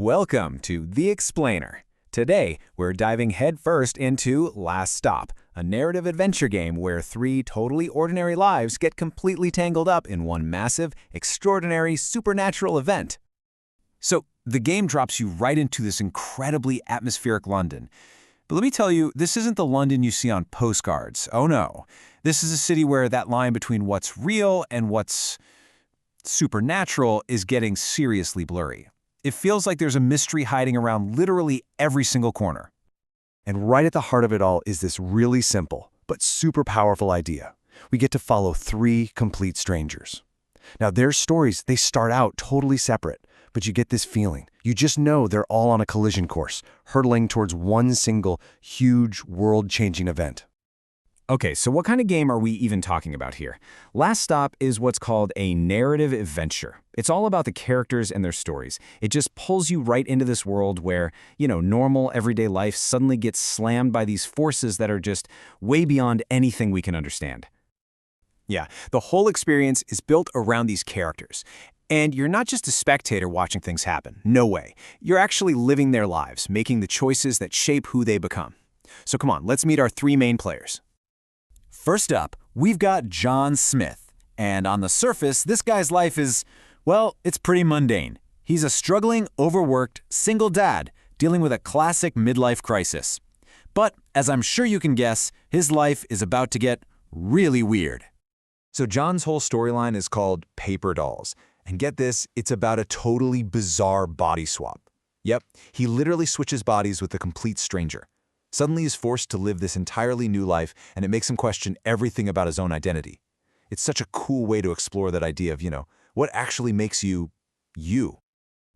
Welcome to The Explainer. Today, we're diving headfirst into Last Stop, a narrative adventure game where three totally ordinary lives get completely tangled up in one massive, extraordinary, supernatural event. So, the game drops you right into this incredibly atmospheric London. But let me tell you, this isn't the London you see on postcards. Oh no. This is a city where that line between what's real and what's supernatural is getting seriously blurry. It feels like there's a mystery hiding around literally every single corner. And right at the heart of it all is this really simple, but super powerful idea. We get to follow three complete strangers. Now, their stories, they start out totally separate, but you get this feeling. You just know they're all on a collision course, hurtling towards one single, huge, world-changing event. Okay, so what kind of game are we even talking about here? Last Stop is what's called a narrative adventure. It's all about the characters and their stories. It just pulls you right into this world where, normal everyday life suddenly gets slammed by these forces that are just way beyond anything we can understand. Yeah, the whole experience is built around these characters. And you're not just a spectator watching things happen. No way. You're actually living their lives, making the choices that shape who they become. So come on, let's meet our three main players. First up, we've got John Smith. And on the surface, this guy's life is, well, it's pretty mundane. He's a struggling, overworked, single dad dealing with a classic midlife crisis. But, as I'm sure you can guess, his life is about to get really weird. So John's whole storyline is called Paper Dolls. And get this, it's about a totally bizarre body swap. Yep, he literally switches bodies with a complete stranger. Suddenly he's forced to live this entirely new life, and it makes him question everything about his own identity. It's such a cool way to explore that idea of, what actually makes you, you.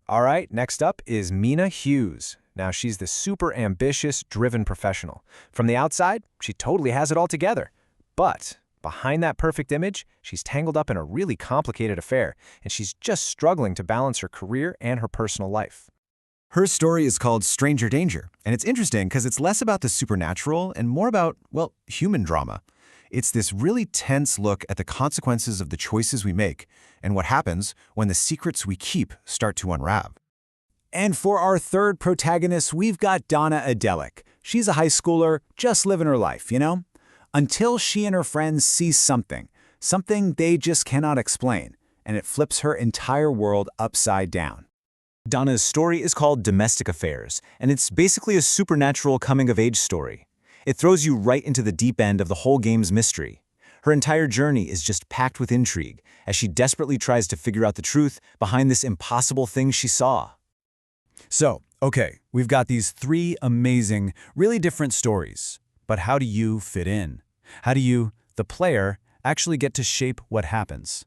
All right, next up is Meena Hughes. Now, she's the super ambitious, driven professional. From the outside, she totally has it all together. But behind that perfect image, she's tangled up in a really complicated affair, and she's just struggling to balance her career and her personal life. Her story is called Stranger Danger, and it's interesting because it's less about the supernatural and more about, well, human drama. It's this really tense look at the consequences of the choices we make and what happens when the secrets we keep start to unravel. And for our third protagonist, we've got Donna Adelic. She's a high schooler, just living her life, until she and her friends see something they just cannot explain, and it flips her entire world upside down. Donna's story is called Domestic Affairs, and it's basically a supernatural coming-of-age story. It throws you right into the deep end of the whole game's mystery. Her entire journey is just packed with intrigue, as she desperately tries to figure out the truth behind this impossible thing she saw. So, okay, we've got these three amazing, really different stories. But how do you fit in? How do you, the player, actually get to shape what happens?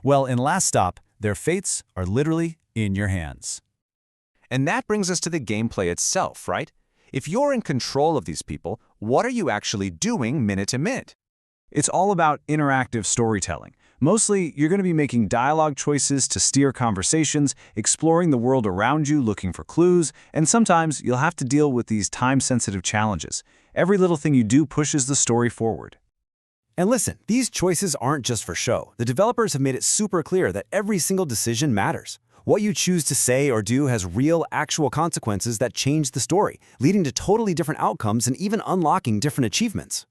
Well, in Last Stop, their fates are literally in your hands. And that brings us to the gameplay itself, right? If you're in control of these people, what are you actually doing minute to minute? It's all about interactive storytelling. Mostly, you're going to be making dialogue choices to steer conversations, exploring the world around you, looking for clues, and sometimes you'll have to deal with these time-sensitive challenges. Every little thing you do pushes the story forward. And listen, these choices aren't just for show. The developers have made it super clear that every single decision matters. What you choose to say or do has real, actual consequences that change the story, leading to totally different outcomes and even unlocking different achievements.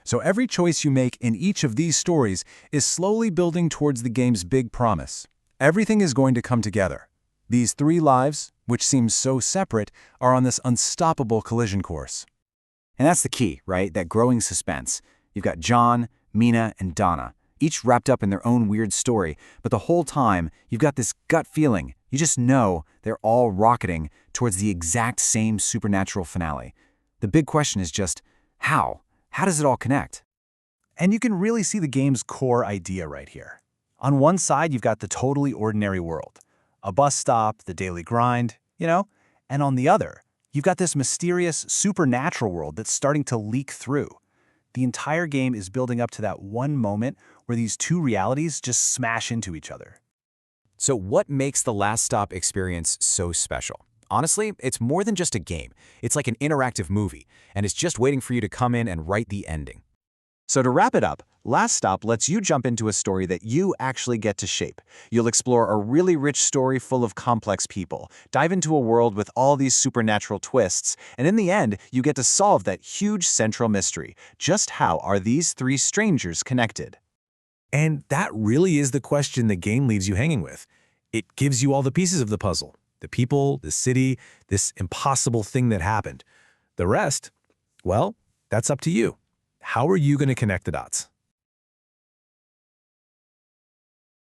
So every choice you make in each of these stories is slowly building towards the game's big promise. Everything is going to come together. These three lives, which seem so separate, are on this unstoppable collision course. And that's the key, right? That growing suspense. You've got John, Meena, and Donna, each wrapped up in their own weird story, but the whole time, you've got this gut feeling. You just know they're all rocketing towards the exact same supernatural finale. The big question is just, how? How does it all connect? And you can really see the game's core idea right here. On one side, you've got the totally ordinary world. A bus stop, the daily grind, and on the other, you've got this mysterious, supernatural world that's starting to leak through. The entire game is building up to that one moment where these two realities just smash into each other. So what makes the Last Stop experience so special? Honestly, it's more than just a game. It's like an interactive movie, and it's just waiting for you to come in and write the ending. So to wrap it up, Last Stop lets you jump into a story that you actually get to shape. You'll explore a really rich story full of complex people, dive into a world with all these supernatural twists, and in the end, you get to solve that huge central mystery. Just how are these three strangers connected? And that really is the question the game leaves you hanging with. It gives you all the pieces of the puzzle. The people, the city, this impossible thing that happened. The rest, well, that's up to you. How are you going to connect the dots?